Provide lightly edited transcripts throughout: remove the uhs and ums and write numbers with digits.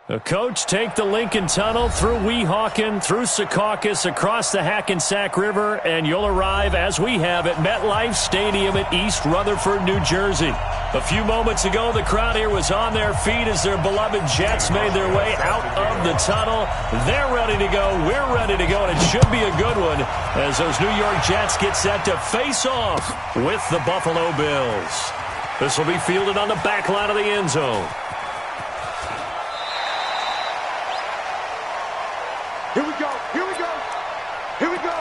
The coach take the Lincoln Tunnel through Weehawken, through Secaucus, across the Hackensack River, and you'll arrive, as we have, at MetLife Stadium at East Rutherford, New Jersey. A few moments ago, the crowd here was on their feet as their beloved Jets made their way out of the tunnel. They're ready to go. We're ready to go, and it should be a good one as those New York Jets get set to face off with the Buffalo Bills. This will be fielded on the back line of the end zone. Here we go, here we go, here we go.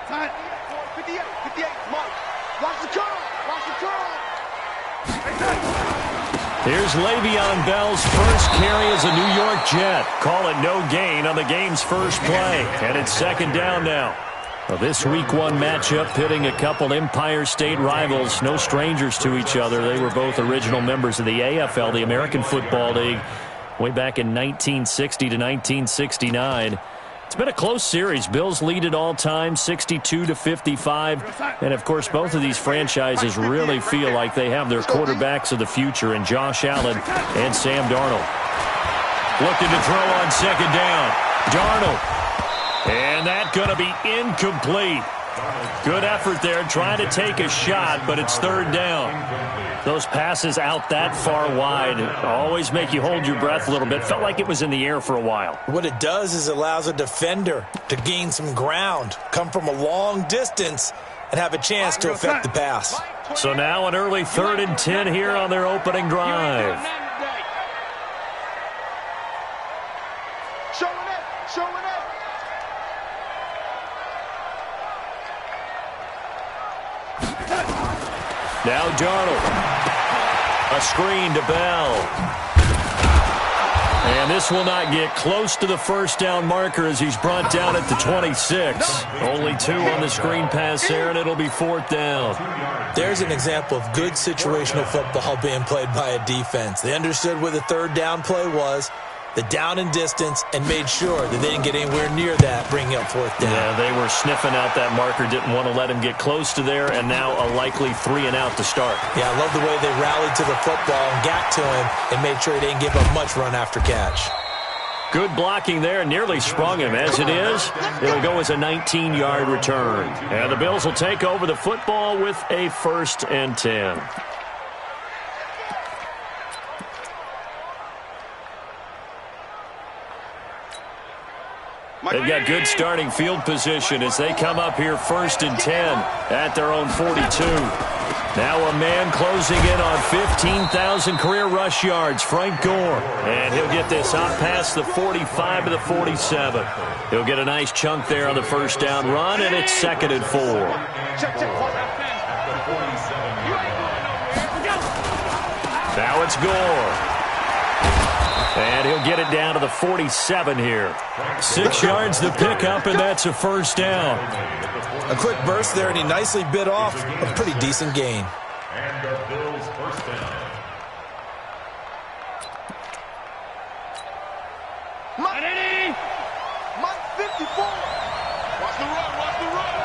Time, 58, Mike. Watch the curl, watch the curl. Here's Le'Veon Bell's first carry as a New York Jet. Call it no gain on the game's first play. And it's second down now. Well, this Week 1 matchup pitting a couple Empire State rivals, no strangers to each other. They were both original members of the AFL, the American Football League, way back in 1960 to 1969. It's been a close series. Bills lead it all time, 62-55. And, of course, both of these franchises really feel like they have their quarterbacks of the future in Josh Allen and Sam Darnold. Looking to throw on second down. Darnold. And that's going to be incomplete. Good effort there trying to take a shot, but it's third down. Those passes out that far wide always make you hold your breath a little bit. Felt like it was in the air for a while. What it does is it allows a defender to gain some ground, come from a long distance, and have a chance to affect the pass. So now an early 3rd and 10 here on their opening drive. Showing it, showing it. Now Darnold. A screen to Bell. And this will not get close to the first down marker as he's brought down at the 26. Only 2 on the screen pass there, and it'll be 4th down. There's an example of good situational football being played by a defense. They understood where the third down play was, the down and distance, and made sure that they didn't get anywhere near that, bringing up 4th down. Yeah, they were sniffing out that marker, didn't want to let him get close to there, and now a likely 3 and out to start. Yeah, I love the way they rallied to the football and got to him and made sure he didn't give up much run after catch. Good blocking there, nearly sprung him. As it is, it'll go as a 19-yard return. And the Bills will take over the football with a 1st and 10. They've got good starting field position as they come up here 1st and 10 at their own 42. Now a man closing in on 15,000 career rush yards, Frank Gore. And he'll get this out past the 45 to the 47. He'll get a nice chunk there on the first down run, and it's 2nd and 4. Now it's Gore. And he'll get it down to the 47 here. 6 yards the pickup, and that's a first down. A quick burst there, and he nicely bit off a pretty decent gain. And the Bills' first down. Mike 54. Watch the run, watch the run.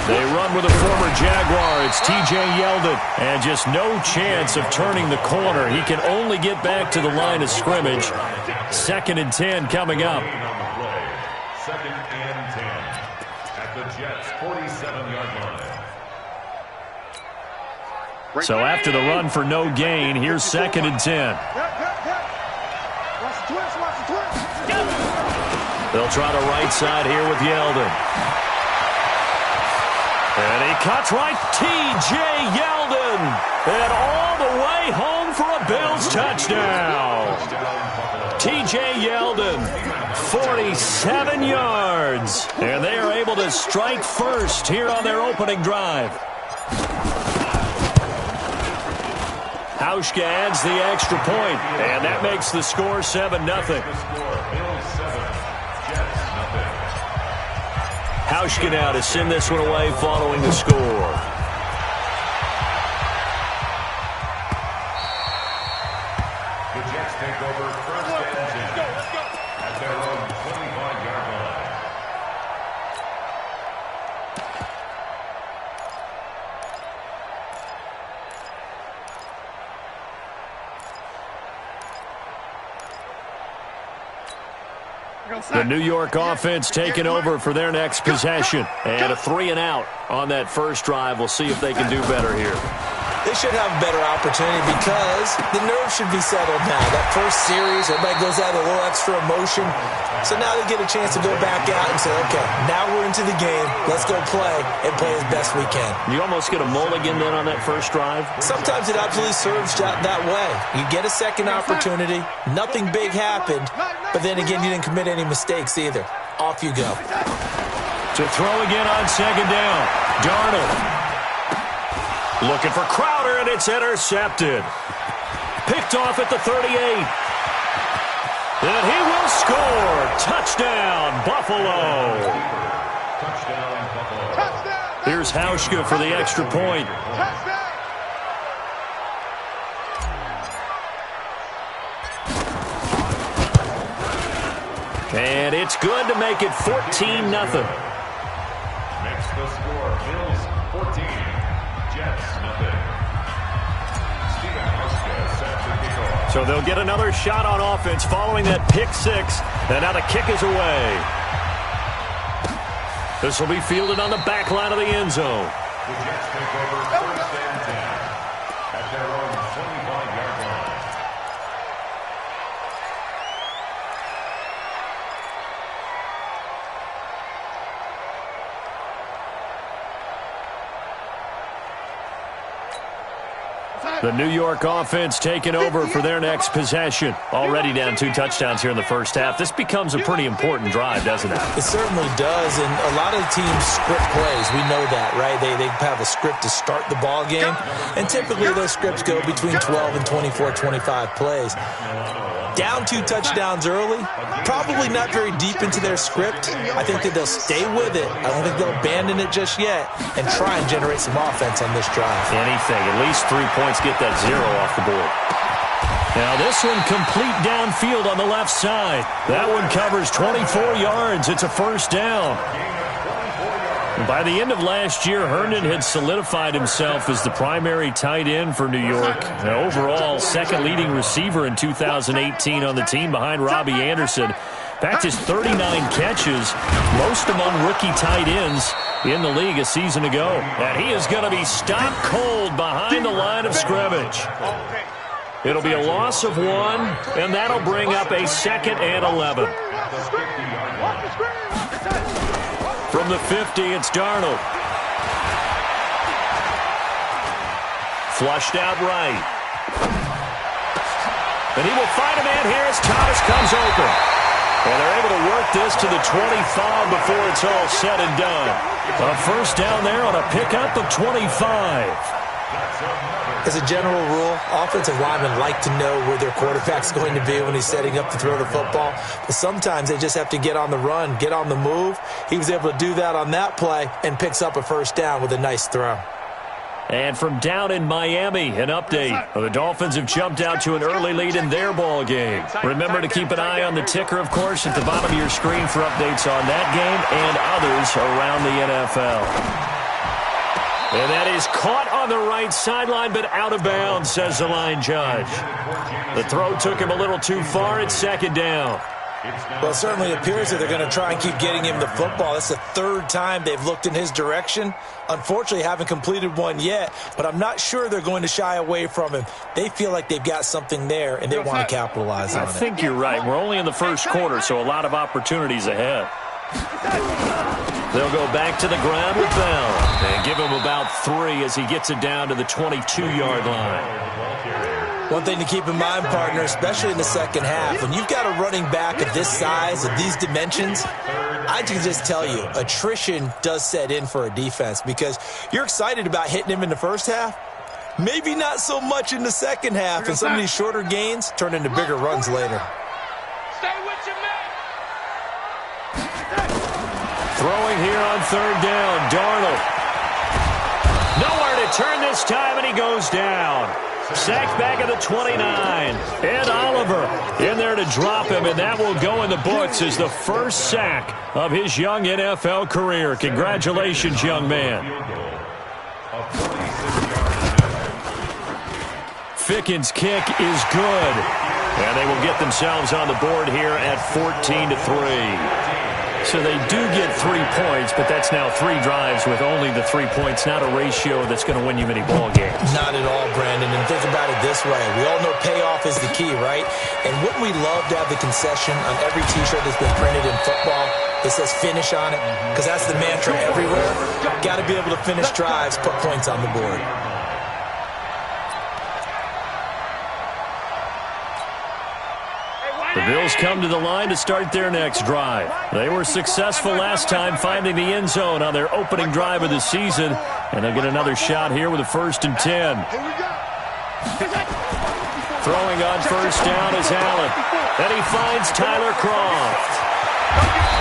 They run with a former Jaguar. It's T.J. Yeldon. And just no chance of turning the corner. He can only get back to the line of scrimmage. 2nd and 10 coming up. 2nd and 10 at the Jets' 47-yard line. So after the run for no gain, here's 2nd and 10. Watch the twist, watch the twist. They'll try the right side here with Yeldon. And he cuts right. T.J. Yeldon. And all the way home for a Bills touchdown. T.J. Yeldon, 47 yards. And they are able to strike first here on their opening drive. Hauschka adds the extra point, and that makes the score 7-0. Hauschka now to send this one away following the score. take over first and 10 at their own 25-yard line. The New York offense taking over for their next possession. And a 3-and-out on that first drive. We'll see if they can do better here. They should have a better opportunity because the nerves should be settled now. That first series, everybody goes out with a little extra emotion. So now they get a chance to go back out and say, okay, now we're into the game. Let's go play and play as best we can. You almost get a mulligan then on that first drive? Sometimes it absolutely serves that way. You get a second opportunity. Nothing big happened. But then again, you didn't commit any mistakes either. Off you go. To throw again on second down. Darnold. Looking for Crowder, and it's intercepted. Picked off at the 38. And he will score. Touchdown, Buffalo. Touchdown, Buffalo. Here's Hauschka for the extra point. And it's good to make it 14-0. Makes the score. Bills 14. Jets nothing. Steven Hauschka set to kick off. So they'll get another shot on offense following that pick six. And now the kick is away. This will be fielded on the back line of the end zone. The Jets take over first and 10 at their own 25-yard line. The New York offense taking over for their next possession. Already down 2 touchdowns here in the first half. This becomes a pretty important drive, doesn't it? It certainly does, and a lot of teams script plays. We know that, right? They have a script to start the ball game, and typically those scripts go between 12 and 24, 25 plays. Down 2 touchdowns early, probably not very deep into their script. I think that they'll stay with it. I don't think they'll abandon it just yet and try and generate some offense on this drive. Anything, at least 3 points, get that 0 off the board. Now this one complete downfield on the left side. That one covers 24 yards. It's a first down. By the end of last year, Herndon had solidified himself as the primary tight end for New York. Now, overall, second leading receiver in 2018 on the team behind Robbie Anderson. Backed his 39 catches, most among rookie tight ends in the league a season ago. And he is going to be stopped cold behind the line of scrimmage. It'll be a loss of 1, and that'll bring up a 2nd and 11. From the 50, it's Darnold. Flushed out right. And he will find a man here as Thomas comes open. And they're able to work this to the 25 before it's all said and done. A first down there on a pickup of 25. As a general rule, offensive linemen like to know where their quarterback's going to be when he's setting up to throw the football. But sometimes they just have to get on the run, get on the move. He was able to do that on that play and picks up a first down with a nice throw. And from down in Miami, an update. The Dolphins have jumped out to an early lead in their ball game. Remember to keep an eye on the ticker, of course, at the bottom of your screen for updates on that game and others around the NFL. And that is caught on the right sideline, but out of bounds, says the line judge. The throw took him a little too far. It's 2nd down. Well, it certainly appears that they're going to try and keep getting him the football. That's the 3rd time they've looked in his direction. Unfortunately, haven't completed one yet, but I'm not sure they're going to shy away from him. They feel like they've got something there, and they want to capitalize on it. I think you're right. We're only in the first quarter, so a lot of opportunities ahead. They'll go back to the ground with Bell and give him about 3 as he gets it down to the 22-yard line. One thing to keep in mind, partner, especially in the second half, when you've got a running back of this size, of these dimensions, I can just tell you, attrition does set in for a defense because you're excited about hitting him in the first half. Maybe not so much in the second half, and some of these shorter gains turn into bigger runs later. Stay with your man. Throwing here on 3rd down, Darnold. Nowhere to turn this time, and he goes down. Sacked back at the 29. Ed Oliver in there to drop him, and that will go in the books as the first sack of his young NFL career. Congratulations, young man. Ficken's kick is good, and they will get themselves on the board here at 14-3. So they do get 3 points, but that's now 3 drives with only the 3 points, not a ratio that's going to win you many ball games. Not at all, Brandon. And think about it this way. We all know payoff is the key, right? And wouldn't we love to have the concession on every T-shirt that's been printed in football that says finish on it? Because that's the mantra everywhere. Got to be able to finish drives, put points on the board. The Bills come to the line to start their next drive. They were successful last time finding the end zone on their opening drive of the season, and they'll get another shot here with a 1st and 10. Throwing on first down is Allen. Then he finds Tyler Kroft.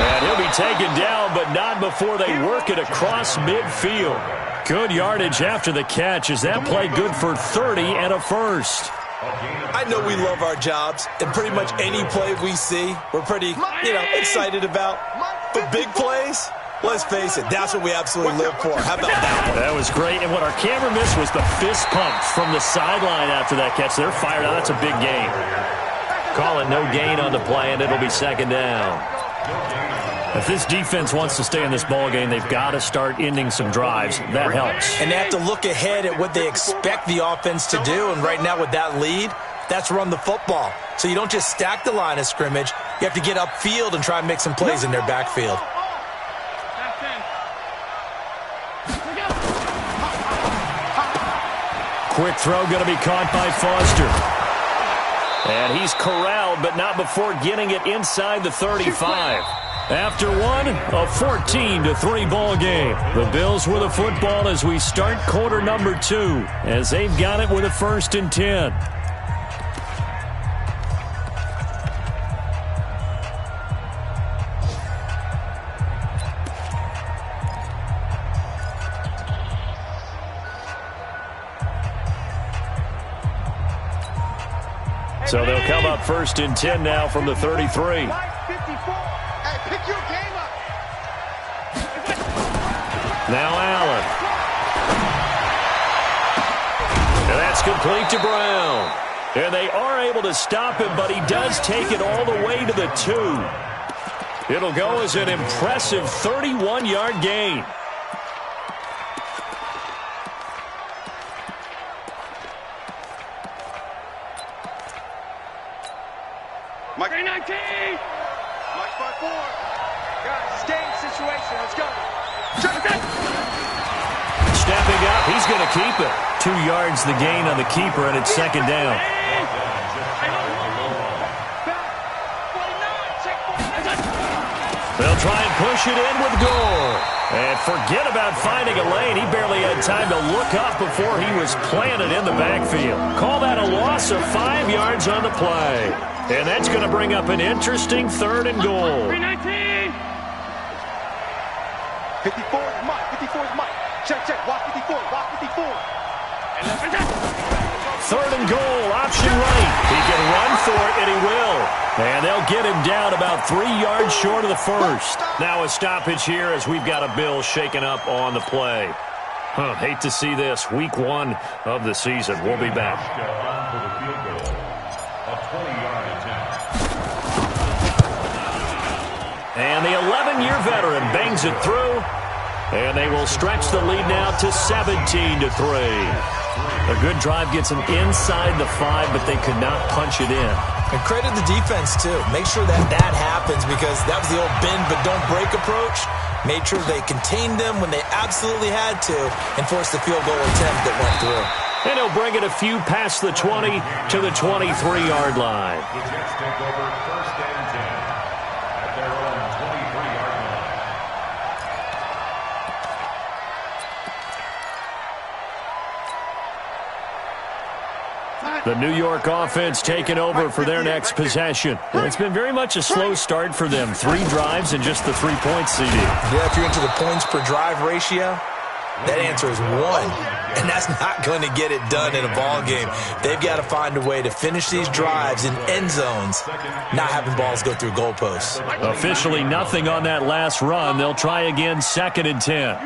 And he'll be taken down, but not before they work it across midfield. Good yardage after the catch as that play good for 30 and a first. I know we love our jobs, and pretty much any play we see, we're pretty, excited about. But big plays, let's face it, that's what we absolutely live for. How about that one? That was great, and what our camera missed was the fist pump from the sideline after that catch. They're fired out. That's a big gain. Call it no gain on the play, and it'll be 2nd down. If this defense wants to stay in this ball game, they've got to start ending some drives. That helps. And they have to look ahead at what they expect the offense to do. And right now with that lead, that's run the football. So you don't just stack the line of scrimmage. You have to get upfield and try and make some plays in their backfield. Quick throw going to be caught by Foster. And he's corralled, but not before getting it inside the 35. After one, a 14-3 ball game. The Bills with the football as we start quarter number 2, as they've got it with a 1st and 10. So they'll come up 1st and 10 now from the 33. Now Allen. And that's complete to Brown. And they are able to stop him, but he does take it all the way to the 2. It'll go as an impressive 31-yard gain. Mike 19. Mike 5-4. Guys, it's game situation. Let's go. Stepping up, he's going to keep it. 2 yards the gain on the keeper, and it's 2nd down. They'll try and push it in with Gore. And forget about finding a lane. He barely had time to look up before he was planted in the backfield. Call that a loss of 5 yards on the play. And that's going to bring up an interesting 3rd and goal. 54 is Mike. 54 is Mike. Check. Walk 54. Walk 54. 3rd and goal. Option right. He can run for it, and he will. And they'll get him down about 3 yards short of the 1st. Now a stoppage here as we've got a Bill shaken up on the play. Hate to see this. Week 1 of the season. We'll be back. And the 11-year veteran bangs it through. And they will stretch the lead now to 17-3. A good drive gets them inside the 5, but they could not punch it in. And credit the defense, too. Make sure that happens because that was the old bend but don't break approach. Made sure they contained them when they absolutely had to and forced the field goal attempt that went through. And he'll bring it a few past the 20 to the 23-yard line. The Jets take over 1st and 10 at their own 23-yard line. The New York offense taking over for their next possession. It's been very much a slow start for them. 3 drives and just the 3 points, CD. Yeah, if you're into the points per drive ratio, That answer is 1, and that's not going to get it done in a ball game. They've got to find a way to finish these drives in end zones, not having balls go through goalposts. Officially nothing on that last run. They'll try again, 2nd and 10.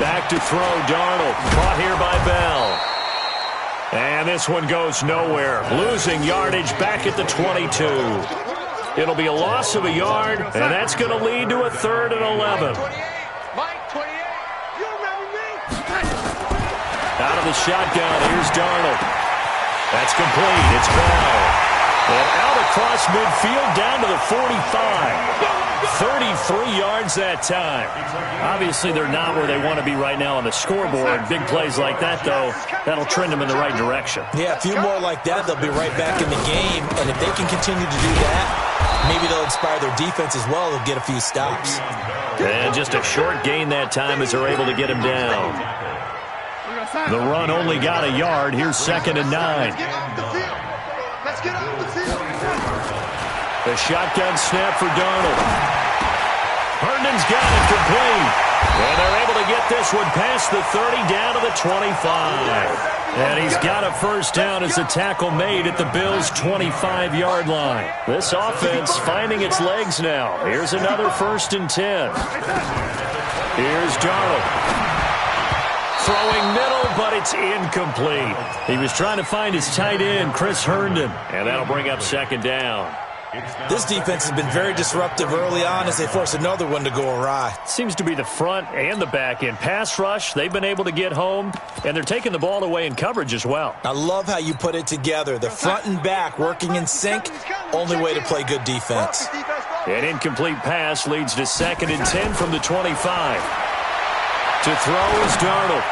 Back to throw, Darnold. Caught here by Bell. And this one goes nowhere. Losing yardage back at the 22. It'll be a loss of a yard, and that's going to lead to a 3rd and 11. Out of the shotgun, here's Darnold. That's complete. It's Bell. And out across midfield down to the 45. 33 yards that time. Obviously, they're not where they want to be right now on the scoreboard. Big plays like that, though, that'll trend them in the right direction. Yeah, a few more like that, they'll be right back in the game. And if they can continue to do that, maybe they'll inspire their defense as well. They'll get a few stops. And just a short gain that time as they're able to get him down. The run only got a yard. Here's 2nd and 9. Let's get off the field. The shotgun snap for Darnold. Herndon's got it complete. And they're able to get this one past the 30 down to the 25. And he's got a first down as the tackle made at the Bills' 25-yard line. This offense finding its legs now. Here's another 1st and 10. Here's Darnold. Throwing middle, but it's incomplete. He was trying to find his tight end, Chris Herndon. And that'll bring up 2nd down. This defense has been very disruptive early on as they force another one to go awry. Seems to be the front and the back end. Pass rush, they've been able to get home, and they're taking the ball away in coverage as well. I love how you put it together. The front and back working in sync, only way to play good defense. An incomplete pass leads to 2nd and 10 from the 25. To throw is Darnold.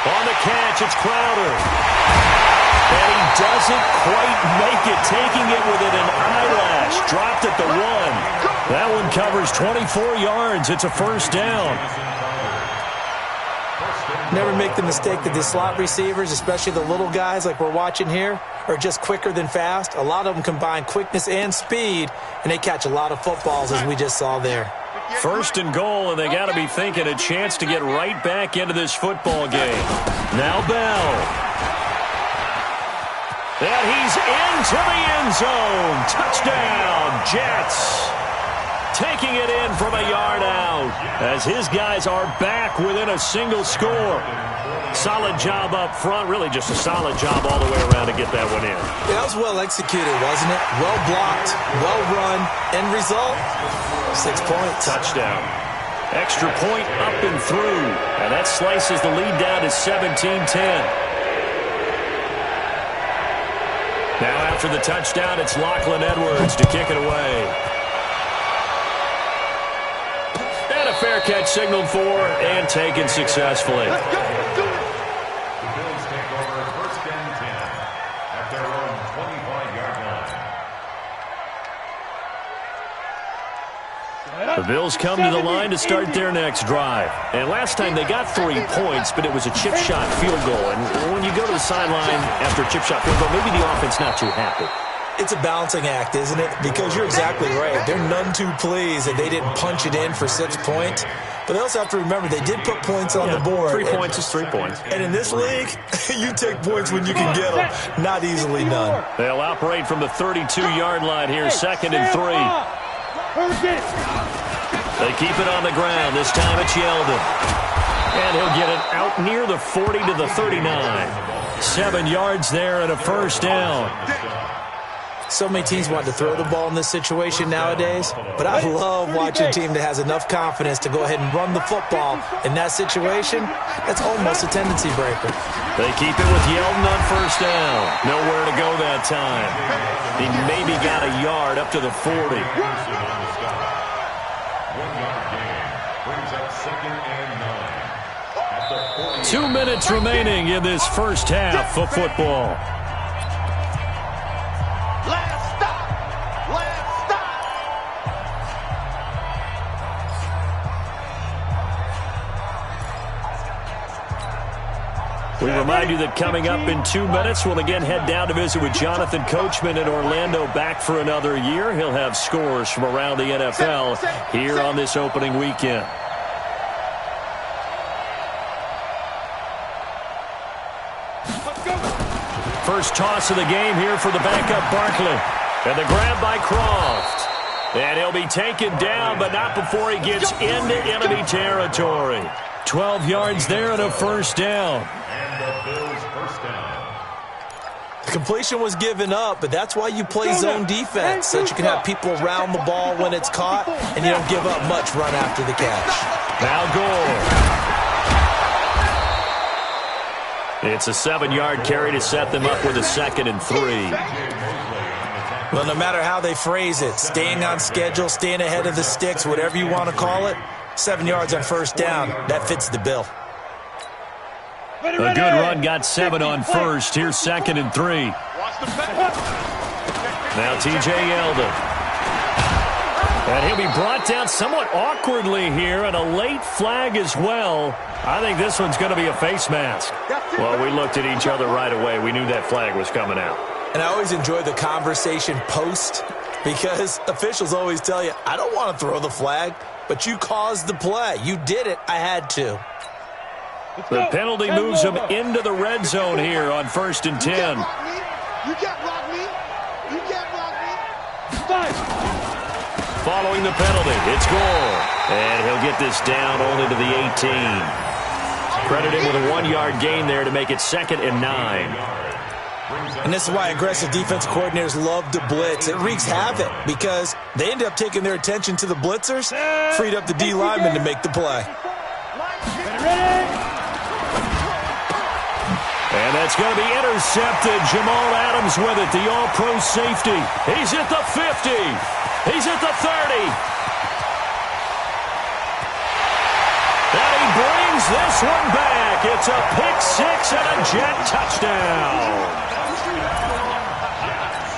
On the catch, it's Crowder. And he doesn't quite make it, taking it within an eyelash. Dropped at the 1. That one covers 24 yards. It's a first down. Never make the mistake that the slot receivers, especially the little guys like we're watching here, are just quicker than fast. A lot of them combine quickness and speed, and they catch a lot of footballs, as we just saw there. 1st and goal, and they got to be thinking a chance to get right back into this football game. Now Bell. And he's into the end zone. Touchdown, Jets. Taking it in from a yard out as his guys are back within a single score. Solid job up front. Really just a solid job all the way around to get that one in. Yeah, that was well executed, wasn't it? Well blocked, well run. End result, 6 points. Touchdown. Extra point up and through. And that slices the lead down to 17-10. Now after the touchdown, it's Lachlan Edwards to kick it away. And a fair catch signaled for and taken successfully. The Bills take over 1st and 10 at their own 25-yard line. The Bills come to the line to start their next drive. And last time they got 3 points, but it was a chip shot field goal. And when you go to the sideline after a chip shot field goal, maybe the offense not too happy. It's a balancing act, isn't it? Because you're exactly right. They're none too pleased that they didn't punch it in for 6 points. But they also have to remember they did put points on the board. 3 points is 3 points. And in this league, you take points when you can get them. Not easily done. They'll operate from the 32-yard line here, 2nd and 3. They keep it on the ground. This time it's Yeldon. And he'll get it out near the 40 to the 39. 7 yards there and a first down. So many teams want to throw the ball in this situation nowadays, but I love watching a team that has enough confidence to go ahead and run the football. In that situation, that's almost a tendency breaker. They keep it with Yeldon on first down. Nowhere to go that time. He maybe got a yard up to the 40. 1 yard gain brings up 2nd and 9 at the 40. 2 minutes remaining in this first half of football. We remind you that coming up in 2 minutes, we'll again head down to visit with Jonathan Coachman in Orlando, back for another year. He'll have scores from around the NFL here on this opening weekend. First toss of the game here for the backup Barkley. And the grab by Croft. And he'll be taken down, but not before he gets into enemy territory. 12 yards there and a first down. And the Bills' first down. The completion was given up, but that's why you play zone defense, so that you can have people around the ball when it's caught, and you don't give up much run after the catch. Now Gore. It's a 7-yard carry to set them up with a 2nd and 3. Well, no matter how they phrase it, staying on schedule, staying ahead of the sticks, whatever you want to call it, 7 yards on first down, that fits the bill. A good run got 7 on first. Here's 2nd and 3. Now T.J. Yeldon. And he'll be brought down somewhat awkwardly here, and a late flag as well. I think this one's going to be a face mask. Well, we looked at each other right away. We knew that flag was coming out. And I always enjoy the conversation post, because officials always tell you, I don't want to throw the flag, but you caused the play. You did it. I had to. The penalty moves them into the red zone here on 1st and 10. You can't block me. You can't block me. Following the penalty, it's Gore. And he'll get this down only to the 18. Credit him with a 1-yard gain there to make it 2nd and 9. And this is why aggressive defense coordinators love to blitz. It wreaks havoc because they end up taking their attention to the blitzers, freed up the D lineman to make the play. And that's going to be intercepted. Jamal Adams with it, the all-pro safety. He's at the 50. He's at the 30. And he brings this one back. It's a pick 6 and a Jet touchdown.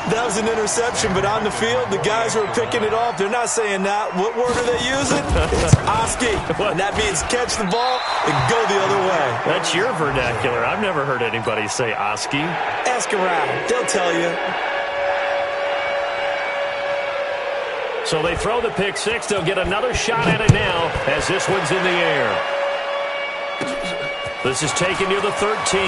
That was an interception, but on the field, the guys who are picking it off, they're not saying that. What word are they using? It's Oski. And that means catch the ball and go the other way. That's your vernacular. I've never heard anybody say Oski. Ask around. They'll tell you. So they throw the pick 6. They'll get another shot at it now as this one's in the air. This is taken near the 13.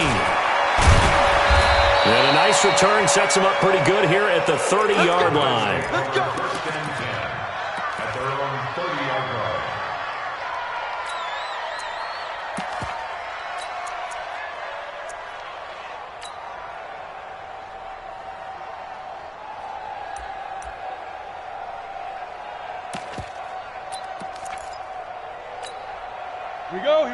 And a nice return sets them up pretty good here at the 30-yard line. Let's go. First and 10 at their own 30-yard line.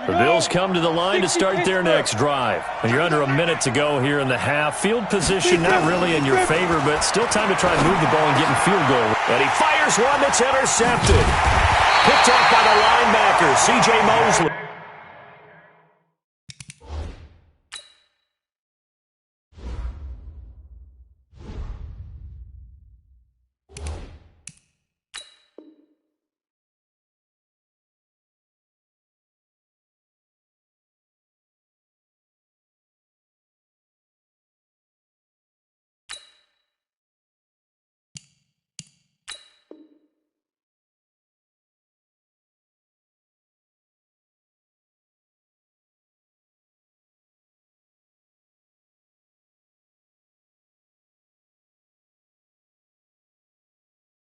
The Bills come to the line to start their next drive. And you're under a minute to go here in the half. Field position not really in your favor, but still time to try and move the ball and get in field goal. And he fires one that's intercepted. Picked off by the linebacker, C.J. Mosley.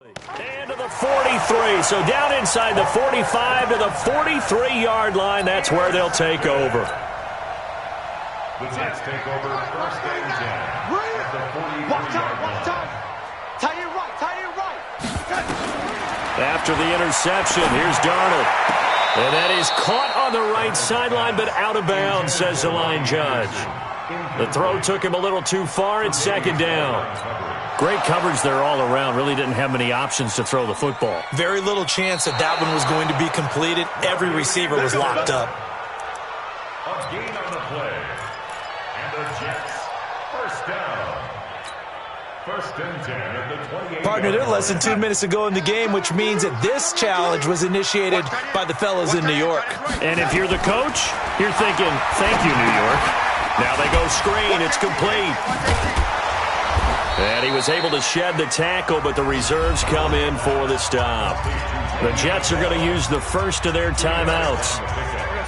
And to the 43, so down inside the 45 to the 43-yard line. That's where they'll take over. The Jets take over 1st and 10 at the 43-yard line. Tight end right, tight end right. After the interception, here's Darnold. And that is caught on the right sideline, but out of bounds, says the line judge. The throw took him a little too far. It's 2nd down. Great coverage there all around. Really didn't have many options to throw the football. Very little chance that that one was going to be completed. Every receiver was locked up. A gain on the play. And the Jets, 1st down. 1st and 10 at the 28. Partner, they're less than 2 minutes to go in the game, which means that this challenge was initiated by the fellas in New York. And if you're the coach, you're thinking, thank you, New York. Now they go screen. It's complete. And he was able to shed the tackle, but the reserves come in for the stop. The Jets are going to use the first of their timeouts.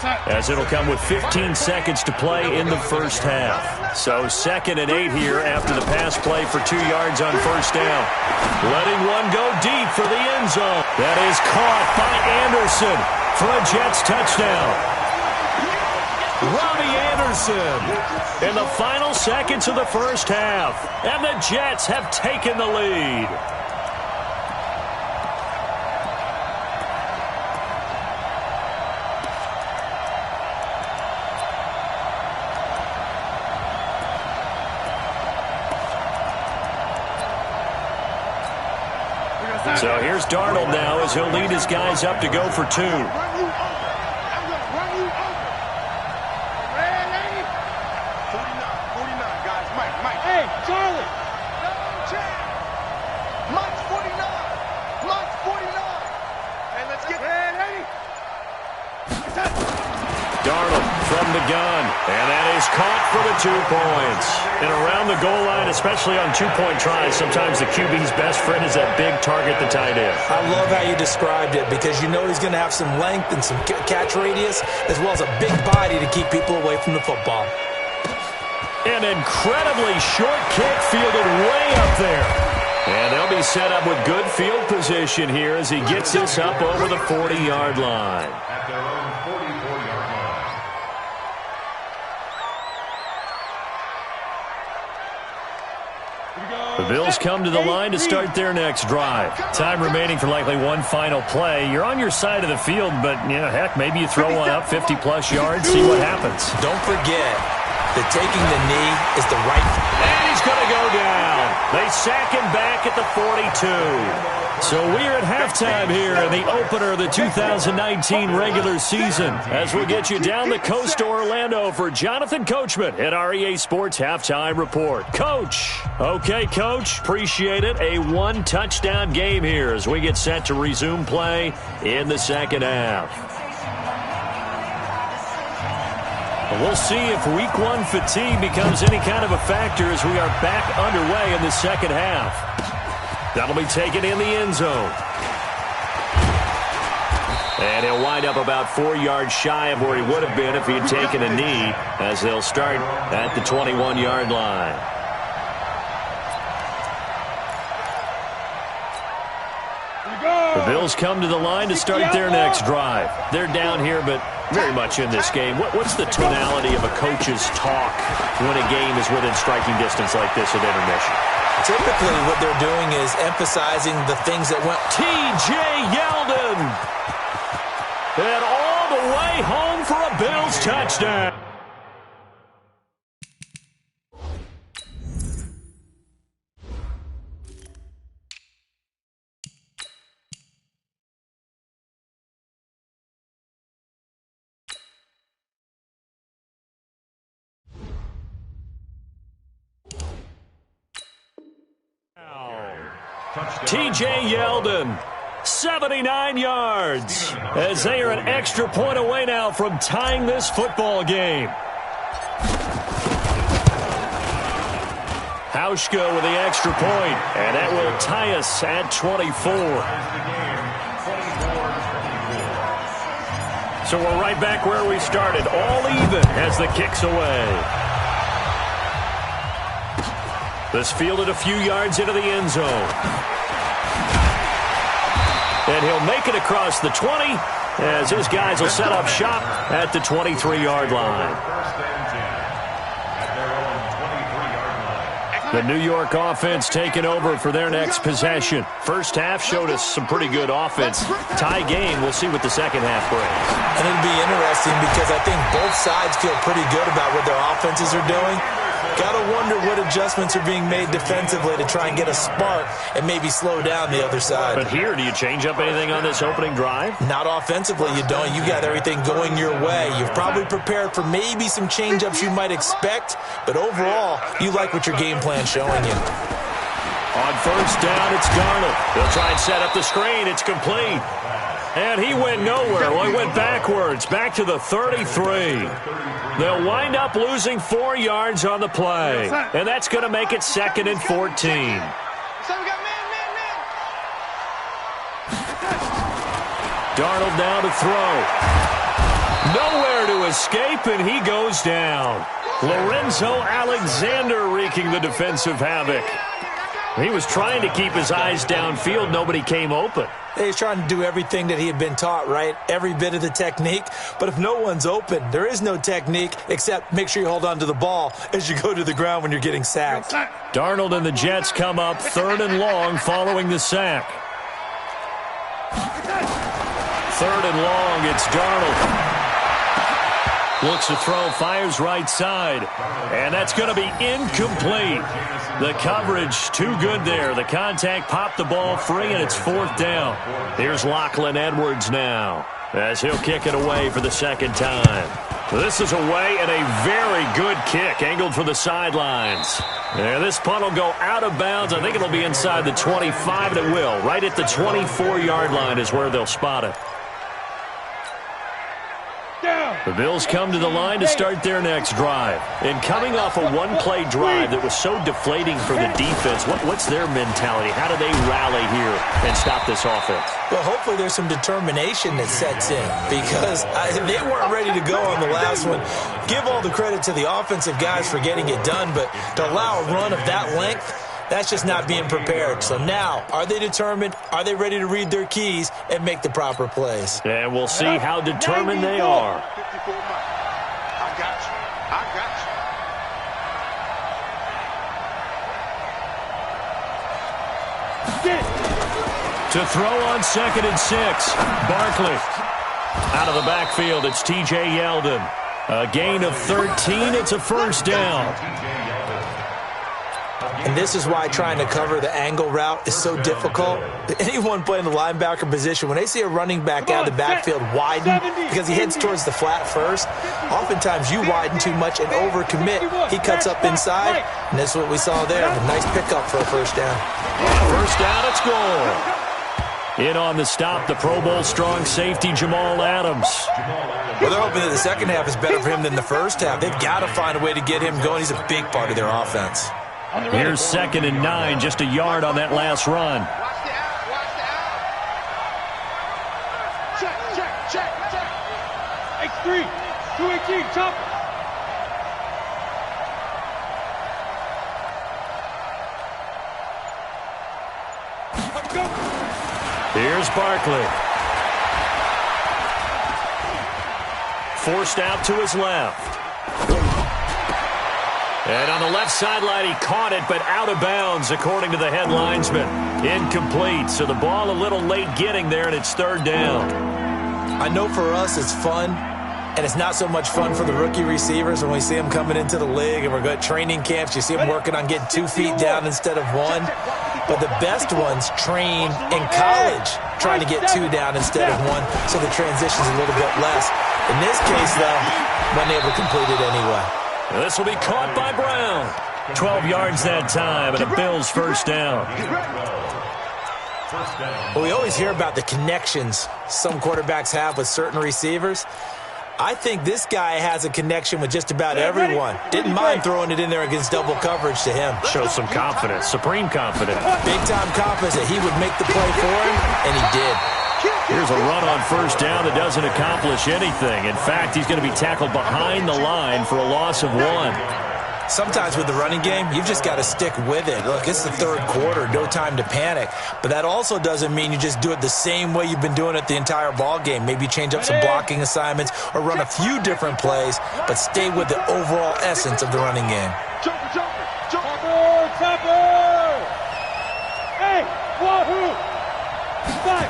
as it'll come with 15 seconds to play in the first half. So 2nd and 8 here after the pass play for 2 yards on first down. Letting one go deep for the end zone. That is caught by Anderson for a Jets touchdown. Robbie Anderson in the final seconds of the first half. And the Jets have taken the lead. So here's Darnold now as he'll lead his guys up to go for 2. Darnold from the gun, and that is caught for the 2 points. And around the goal line, especially on 2-point tries, sometimes the QB's best friend is that big target, the tight end. I love how you described it because you know he's going to have some length and some catch radius as well as a big body to keep people away from the football. An incredibly short kick fielded way up there. And they'll be set up with good field position here as he gets this up over the 40-yard line. At their own 44-yard line. The Bills come to the line to start their next drive. Time remaining for likely one final play. You're on your side of the field, but, heck, maybe you throw one up 50-plus yards, see what happens. Don't forget that taking the knee is the right. And he's going to go down. They sack him back at the 42. So we're at halftime here in the opener of the 2019 regular season as we get you down the coast to Orlando for Jonathan Coachman at our EA Sports Halftime Report. Coach. Okay, Coach. Appreciate it. A 1-touchdown game here as we get set to resume play in the second half. We'll see if Week 1 fatigue becomes any kind of a factor as we are back underway in the second half. That'll be taken in the end zone. And he'll wind up about 4 yards shy of where he would have been if he had taken a knee as they'll start at the 21-yard line. The Bills come to the line to start their next drive. They're down here, but very much in this game. What's the tonality of a coach's talk when a game is within striking distance like this at intermission? Typically, what they're doing is emphasizing the things that went. T.J. Yeldon. And all the way home for a Bills touchdown. T.J. Yeldon, 79 yards, as they are an extra point away now from tying this football game. Hauschka with the extra point, and that will tie us at 24. So we're right back where we started, all even as the kick's away. This fielded a few yards into the end zone. And he'll make it across the 20 as his guys will set up shop at the 23-yard line. The New York offense taking over for their next possession. First half showed us some pretty good offense. Tie game, we'll see what the second half brings. And it'll be interesting because I think both sides feel pretty good about what their offenses are doing. Got to wonder what adjustments are being made defensively to try and get a spark and maybe slow down the other side. But here, do you change up anything on this opening drive? Not offensively, you don't. You got everything going your way. You've probably prepared for maybe some change-ups you might expect, but overall, you like what your game plan's showing you. On first down, it's Darnold. They'll try and set up the screen. It's complete. And he went nowhere. Well, he went backwards, back to the 33. They'll wind up losing 4 yards on the play. And that's going to make it 2nd and 14. Darnold now to throw. Nowhere to escape, and he goes down. Lorenzo Alexander wreaking the defensive havoc. He was trying to keep his eyes downfield. Nobody came open. He's trying to do everything that he had been taught, right? Every bit of the technique. But if no one's open, there is no technique except make sure you hold on to the ball as you go to the ground when you're getting sacked. Darnold and the Jets come up 3rd and long following the sack. 3rd and long, it's Darnold. Looks to throw, fires right side. And that's going to be incomplete. The coverage too good there. The contact popped the ball free, and it's 4th down. Here's Lachlan Edwards now as he'll kick it away for the 2nd time. This is away and a very good kick angled for the sidelines. And this punt will go out of bounds. I think it'll be inside the 25, and it will. Right at the 24-yard line is where they'll spot it. The Bills come to the line to start their next drive. And coming off a one-play drive that was so deflating for the defense, what's their mentality? How do they rally here and stop this offense? Well, hopefully there's some determination that sets in because they weren't ready to go on the last one. Give all the credit to the offensive guys for getting it done, but to allow a run of that length, that's just not being prepared. So now, are they determined? Are they ready to read their keys and make the proper plays? And we'll see how determined they are. I got you. I got you. To throw on 2nd and 6, Barkley. Out of the backfield, it's T.J. Yeldon. A gain of 13, it's a 1st down. And this is why trying to cover the angle route is so difficult. Anyone playing the linebacker position, when they see a running back out of the backfield widen because he heads towards the flat first, oftentimes you widen too much and overcommit. He cuts up inside, and that's what we saw there. A nice pickup for a 1st down. 1st down, it's goal. In on the stop, the Pro Bowl strong safety, Jamal Adams. Well, they're hoping that the second half is better for him than the first half. They've got to find a way to get him going. He's a big part of their offense. Here's 2nd and 9, just a yard on that last run. Watch the out. Watch the out. Check. X3. 218. Chop. Let's go. Here's Barkley. Forced out to his left. And on the left sideline, he caught it, but out of bounds, according to the head linesman. Incomplete, so the ball a little late getting there, and it's 3rd down. I know for us it's fun, and it's not so much fun for the rookie receivers when we see them coming into the league, and we're going to training camps. You see them working on getting 2 feet down instead of 1. But the best ones train in college trying to get 2 down instead of 1, so the transition's a little bit less. In this case, though, wasn't able to complete it anyway. This will be caught by Brown. 12 yards that time, and a Bills 1st down. Well, we always hear about the connections some quarterbacks have with certain receivers. I think this guy has a connection with just about everyone. Didn't mind throwing it in there against double coverage to him. Shows some confidence, supreme confidence. Big-time confidence that he would make the play for him, and he did. Here's a run on 1st down that doesn't accomplish anything. In fact, he's going to be tackled behind the line for a loss of 1. Sometimes with the running game, you've just got to stick with it. Look, it's the 3rd quarter, no time to panic. But that also doesn't mean you just do it the same way you've been doing it the entire ball game. Maybe change up some blocking assignments or run a few different plays, but stay with the overall essence of the running game. Chopper! Hey, wahoo! Five.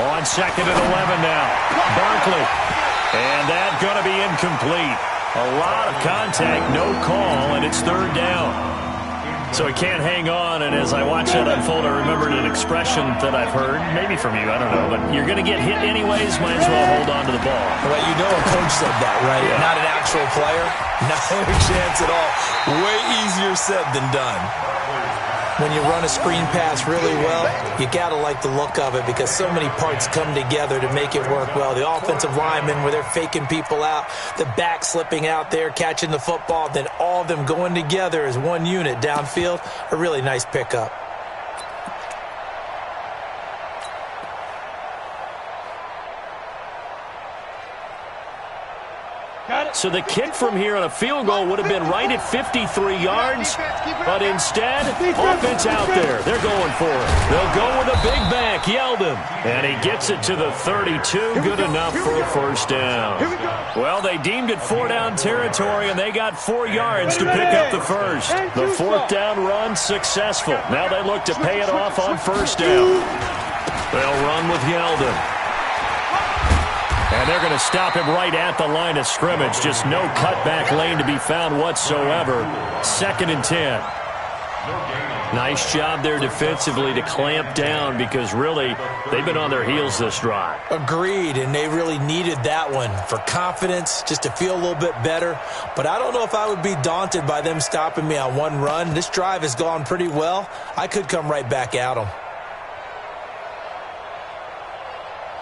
On 2nd and 11 now. Barkley. And that's going to be incomplete. A lot of contact, no call, and it's 3rd down. So he can't hang on, and as I watch that unfold, I remembered an expression that I've heard, maybe from you, I don't know, but you're going to get hit anyways, might as well hold on to the ball. Well, you know a coach said that, right? Yeah. Not an actual player? Not a chance at all. Way easier said than done. When you run a screen pass really well, you got to like the look of it because so many parts come together to make it work well. The offensive linemen, where they're faking people out, the back slipping out there, catching the football, then all of them going together as one unit downfield, a really nice pickup. So the kick from here on a field goal would have been right at 53 yards. But instead, offense out there. They're going for it. They'll go with a big back, Yeldon. And he gets it to the 32. Good enough for a first down. Well, they deemed it 4 down territory, and they got 4 yards to pick up the first. The 4th down run successful. Now they look to pay it off on first down. They'll run with Yeldon. And they're going to stop him right at the line of scrimmage. Just no cutback lane to be found whatsoever. 2nd and 10. Nice job there defensively to clamp down because really they've been on their heels this drive. Agreed, and they really needed that one for confidence, just to feel a little bit better. But I don't know if I would be daunted by them stopping me on one run. This drive has gone pretty well. I could come right back at them.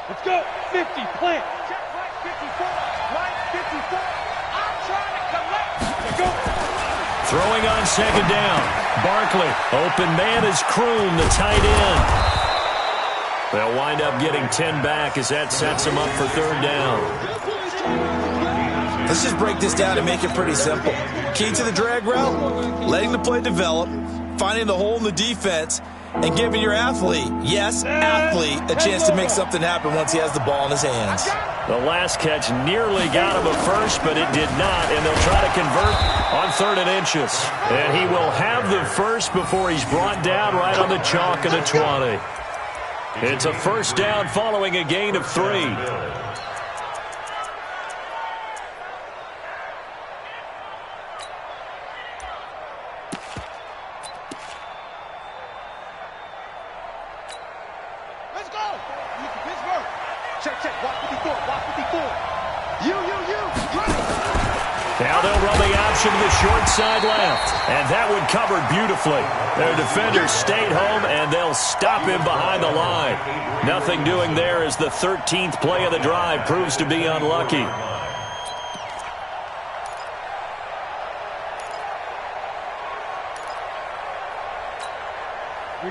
Let's go. 50, plant. Check right 54. Right 54. I'm trying to collect. Let's go. Throwing on 2nd down. Barkley. Open man is Kroon, the tight end. They'll wind up getting 10 back as that sets them up for 3rd down. Let's just break this down and make it pretty simple. Key to the drag route, letting the play develop, finding the hole in the defense, and giving your athlete, yes, athlete, a chance to make something happen once he has the ball in his hands. The last catch nearly got him a first, but it did not, and they'll try to convert on 3rd and inches. And he will have the first before he's brought down right on the chalk of the 20. It's a first down following a gain of 3. Now they'll run the option to the short side left. And that one covered beautifully. Their defenders stayed home, and they'll stop him behind the line. Nothing doing there as the 13th play of the drive proves to be unlucky.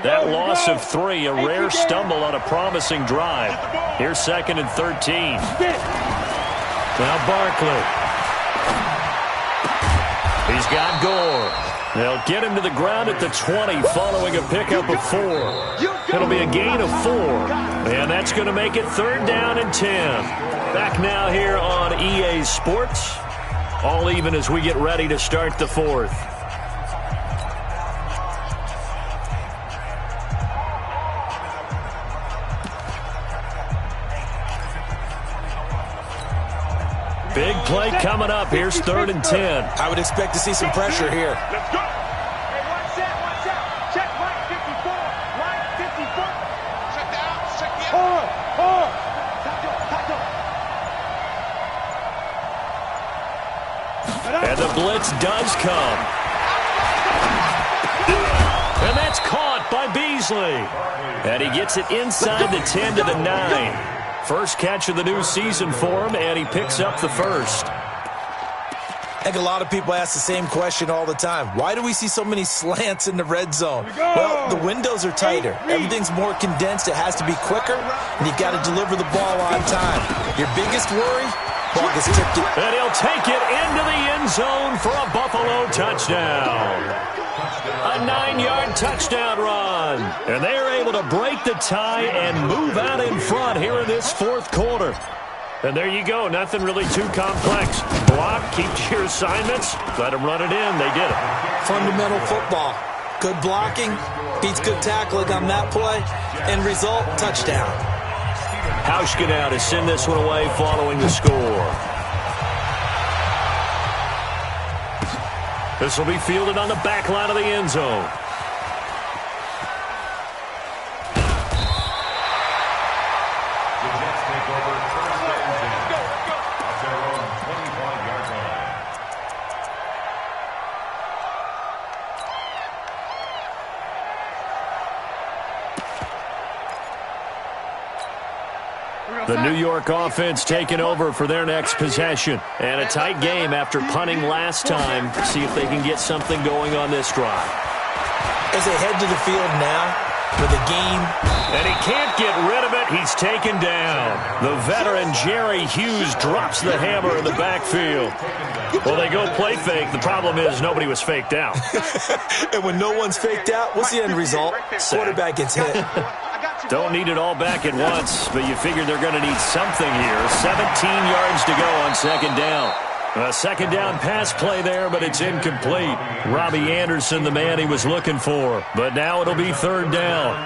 That loss of 3, a rare stumble on a promising drive. Here's 2nd and 13. Now Barkley. He's got Gore. They'll get him to the ground at the 20 following a pickup of 4. It'll be a gain of 4. And that's going to make it 3rd down and 10. Back now here on EA Sports. All even as we get ready to start the 4th. Big play coming up. Here's 3rd and 10. I would expect to see some pressure here. Let's go. Hey, watch out. Check right 54. Right 54. Check that out. Check the out. And the blitz does come. And that's caught by Beasley. And he gets it inside the 10 to the 9. First catch of the new season for him, and he picks up the first. I think a lot of people ask the same question all the time. Why do we see so many slants in the red zone? Well, the windows are tighter. Everything's more condensed. It has to be quicker, and you've got to deliver the ball on time. Your biggest worry? Ball gets tipped. And he'll take it into the end zone for a Buffalo touchdown. A 9-yard touchdown run. And they are able to break the tie and move out in front here in this 4th quarter. And there you go. Nothing really too complex. Block, keep to your assignments, let them run it in. They did it. Fundamental football. Good blocking beats good tackling on that play. End result, touchdown. Hauschka now to send this one away following the score. This will be fielded on the back line of the end zone. The Jets take over 1st and 10 at their own 25-yard line. The New York offense taking over for their next possession. And a tight game after punting last time. See if they can get something going on this drive. As they head to the field now, for the game. And he can't get rid of it. He's taken down. The veteran Jerry Hughes drops the hammer in the backfield. Well, they go play fake. The problem is nobody was faked out. And when no one's faked out, what's the end result? Quarterback gets hit. Don't need it all back at once, but you figure they're going to need something here. 17 yards to go on second down. A second down pass play there, but it's incomplete. Robbie Anderson, the man he was looking for. But now it'll be third down.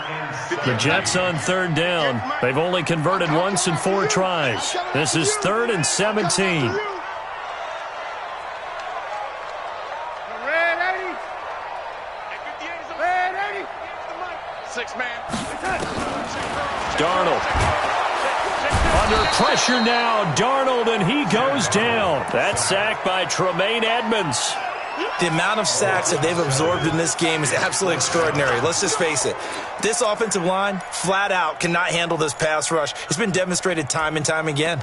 The Jets on third down. They've only converted once in 4 tries. This is 3rd and 17. Darnold. Under pressure now, Darnold, and he goes down. That sack by Tremaine Edmonds. The amount of sacks that they've absorbed in this game is absolutely extraordinary. Let's just face it. This offensive line, flat out, cannot handle this pass rush. It's been demonstrated time and time again.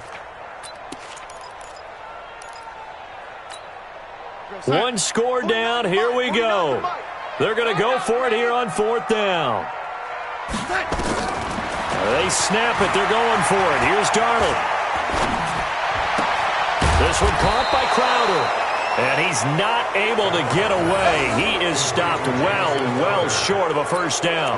One score down. Here we go. They're going to go for it here on 4th down. They snap it. They're going for it. Here's Darnold. This one caught by Crowder. And he's not able to get away. He is stopped well short of a first down.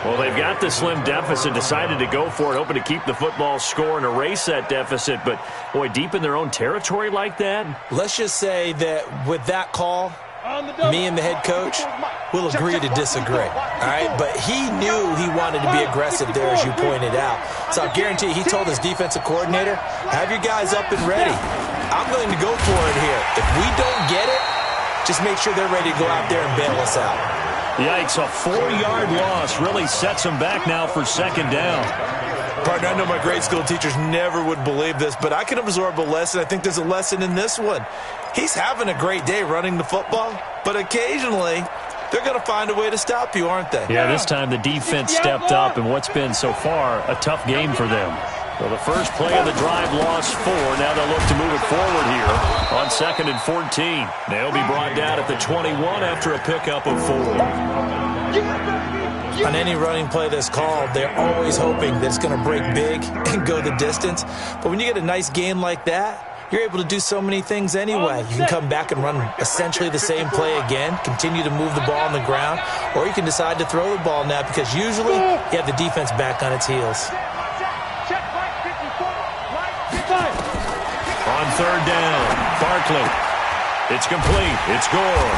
Well, they've got the slim deficit, decided to go for it, hoping to keep the football score and erase that deficit. But, boy, deep in their own territory like that. Let's just say that with that call, me and the head coach will agree to disagree, all right? But he knew he wanted to be aggressive there, as you pointed out. So I guarantee he told his defensive coordinator, have your guys up and ready. I'm willing to go for it here. If we don't get it, just make sure they're ready to go out there and bail us out. Yikes, a 4-yard loss really sets them back now for second down. Partner, I know my grade school teachers never would believe this, but I can absorb a lesson. I think there's a lesson in this one. He's having a great day running the football, but occasionally they're going to find a way to stop you, aren't they? Yeah, this time the defense stepped up in what's been so far a tough game for them. Well, the first play of the drive lost 4. Now they'll look to move it forward here on 2nd and 14. They'll be brought down at the 21 after a pickup of 4. On any running play that's called, they're always hoping that it's going to break big and go the distance. But when you get a nice game like that, you're able to do so many things anyway. You can come back and run essentially the same play again, continue to move the ball on the ground, or you can decide to throw the ball now because usually you have the defense back on its heels. On third down, Barkley. It's complete. It's Gore.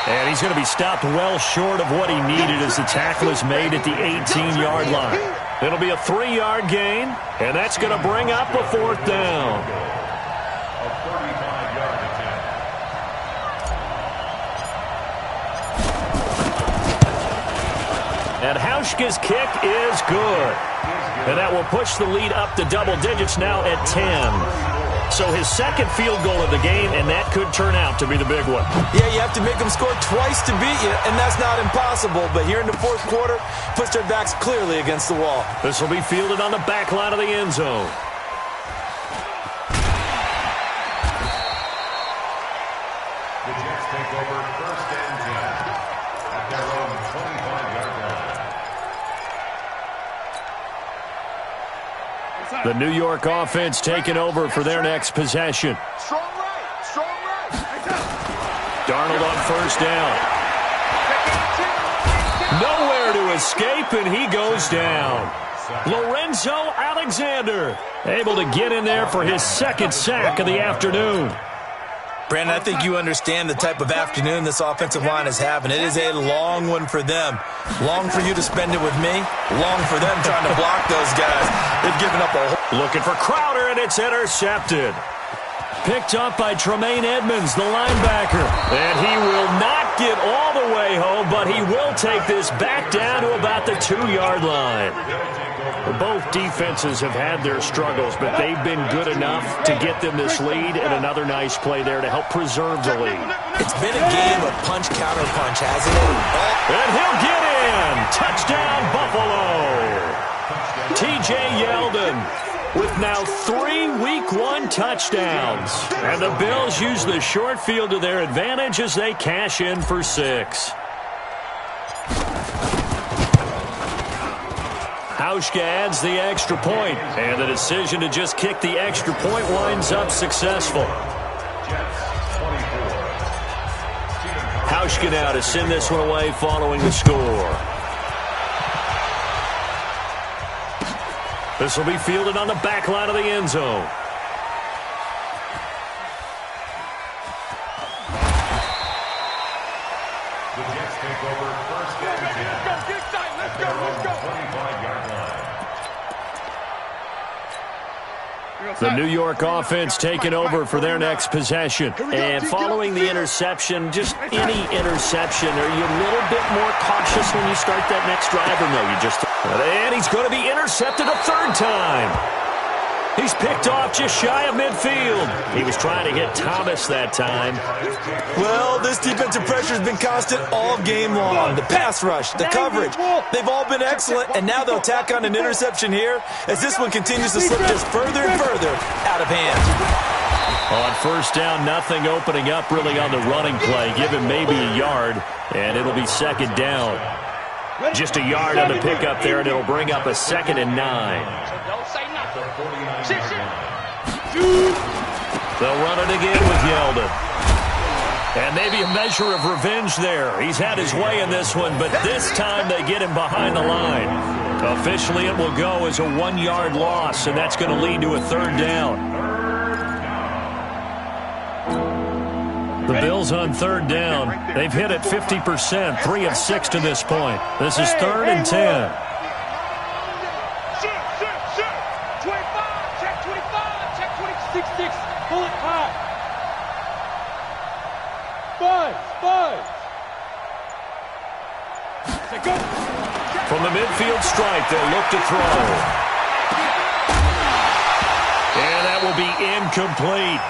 And he's going to be stopped well short of what he needed as the tackle is made at the 18-yard line. It'll be a 3-yard gain, and that's going to bring up a 4th down. A 35-yard attempt. And Hauschka's kick is good. And that will push the lead up to double digits now at 10. So his second field goal of the game, and that could turn out to be the big one. Yeah, you have to make them score twice to beat you, and that's not impossible. But here in the 4th quarter, puts their backs clearly against the wall. This will be fielded on the back line of the end zone. The Jets take over 1st and 10 at their own 25-yard line. The New York offense taking over for their next possession. Strong right. Darnold on first down. Nowhere to escape, and he goes down. Lorenzo Alexander able to get in there for his second sack of the afternoon. Brandon, I think you understand the type of afternoon this offensive line is having. It is a long one for them. Long for you to spend it with me. Long for them trying to block those guys. They've given up a whole... Looking for Crowder, and it's intercepted. Picked up by Tremaine Edmonds, the linebacker. And he will not get all the way home, but he will take this back down to about the 2-yard line. Both defenses have had their struggles, but they've been good enough to get them this lead, and another nice play there to help preserve the lead. It's been a game of punch-counter-punch, hasn't it? And he'll get in. Touchdown, Buffalo. T.J. Yeldon with now 3 Week 1 touchdowns. And the Bills use the short field to their advantage as they cash in for 6. Hauschka adds the extra point, and the decision to just kick the extra point winds up successful. Hauschka now to send this one away following the score. This will be fielded on the back line of the end zone. The Jets take over first and 10. Let's go. 25-yard line. The New York offense taking over for their next possession. And following the interception, just any interception, are you a little bit more cautious when you start that next drive, or no? You just... And he's going to be intercepted a third time. He's picked off just shy of midfield. He was trying to hit Thomas that time. Well, this defensive pressure has been constant all game long. The pass rush, the coverage, they've all been excellent, and now they'll tack on an interception here as this one continues to slip just further and further out of hand. On first down, nothing opening up really on the running play. Give him maybe a yard, and it'll be second down. Just a yard on the pickup there, and it'll bring up a 2nd and 9. They'll run it again with Yeldon. And maybe a measure of revenge there. He's had his way in this one, but this time they get him behind the line. Officially, it will go as a 1-yard loss, and that's going to lead to a 3rd down. The Bills on 3rd down. They've hit it 50%, 3 of 6 to this point. This is 3rd and 10. Pull it high. 5. Go. From the midfield stripe, they'll look to throw. And that will be incomplete.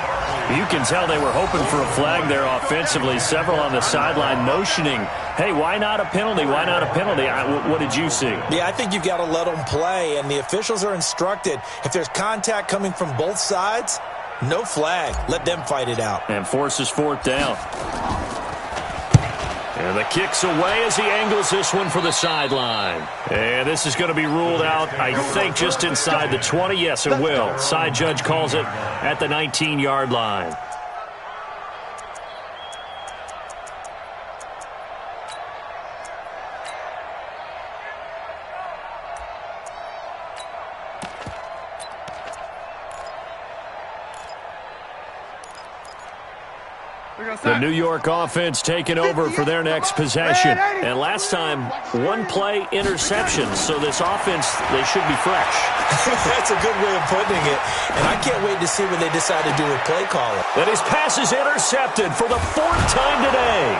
You can tell they were hoping for a flag there offensively. Several on the sideline motioning, hey, why not a penalty? Why not a penalty? What did you see? Yeah, I think you've got to let them play, and the officials are instructed. If there's contact coming from both sides, no flag. Let them fight it out. And forces 4th down. And the kick's away as he angles this one for the sideline. And this is going to be ruled out, I think, just inside the 20. Yes, it will. Side judge calls it at the 19-yard line. The New York offense taking over for their next possession. And last time, 1-play interception. So this offense, they should be fresh. That's a good way of putting it. And I can't wait to see what they decide to do with play calling. And his pass is intercepted for the 4th time today.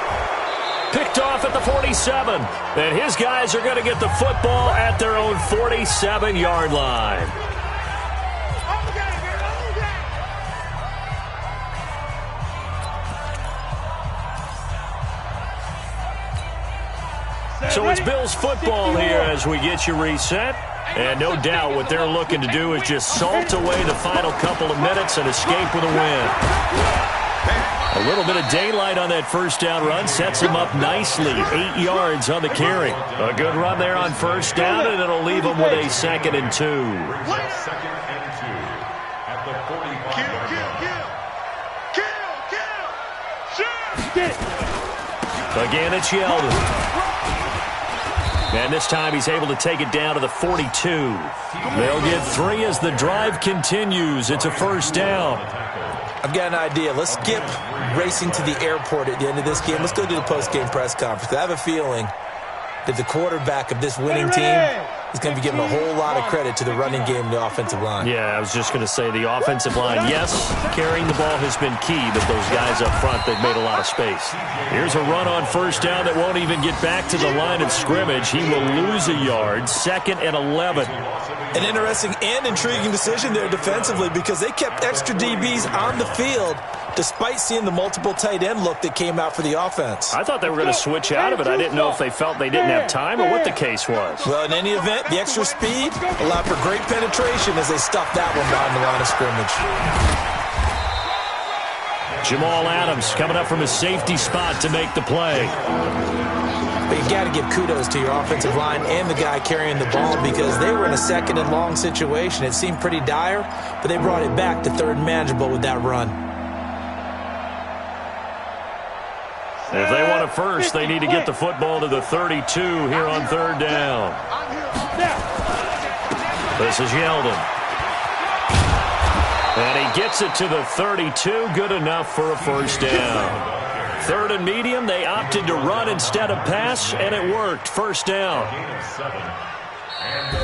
Picked off at the 47. And his guys are going to get the football at their own 47-yard line. So it's Bills football here as we get you reset. And no doubt what they're looking to do is just salt away the final couple of minutes and escape with a win. A little bit of daylight on that first down run sets them up nicely. 8 yards on the carry. A good run there on first down, and it'll leave them with a 2nd and 2. 2nd and 2 at the 45-yard line. Again, it's Yeldon. And this time he's able to take it down to the 42. They'll get 3 as the drive continues. It's a 1st down. I've got an idea. Let's skip racing to the airport at the end of this game. Let's go to the post-game press conference. I have a feeling that the quarterback of this winning team is going to be giving a whole lot of credit to the running game and the offensive line. Yeah, I was just going to say the offensive line, yes, carrying the ball has been key, but those guys up front, they've made a lot of space. Here's a run on first down that won't even get back to the line of scrimmage. He will lose a yard, 2nd and 11. An interesting and intriguing decision there defensively because they kept extra DBs on the field despite seeing the multiple tight end look that came out for the offense. I thought they were going to switch out of it. I didn't know if they felt they didn't have time or what the case was. Well, in any event, the extra speed allowed for great penetration as they stuffed that one behind the line of scrimmage. Jamal Adams coming up from his safety spot to make the play. But you've got to give kudos to your offensive line and the guy carrying the ball because they were in a second and long situation. It seemed pretty dire, but they brought it back to third and manageable with that run. If they want a first, they need to get the football to the 32 here on third down. This is Yeldon. And he gets it to the 32, good enough for a first down. Third and medium, they opted to run instead of pass, and it worked. First down.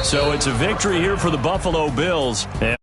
So it's a victory here for the Buffalo Bills. And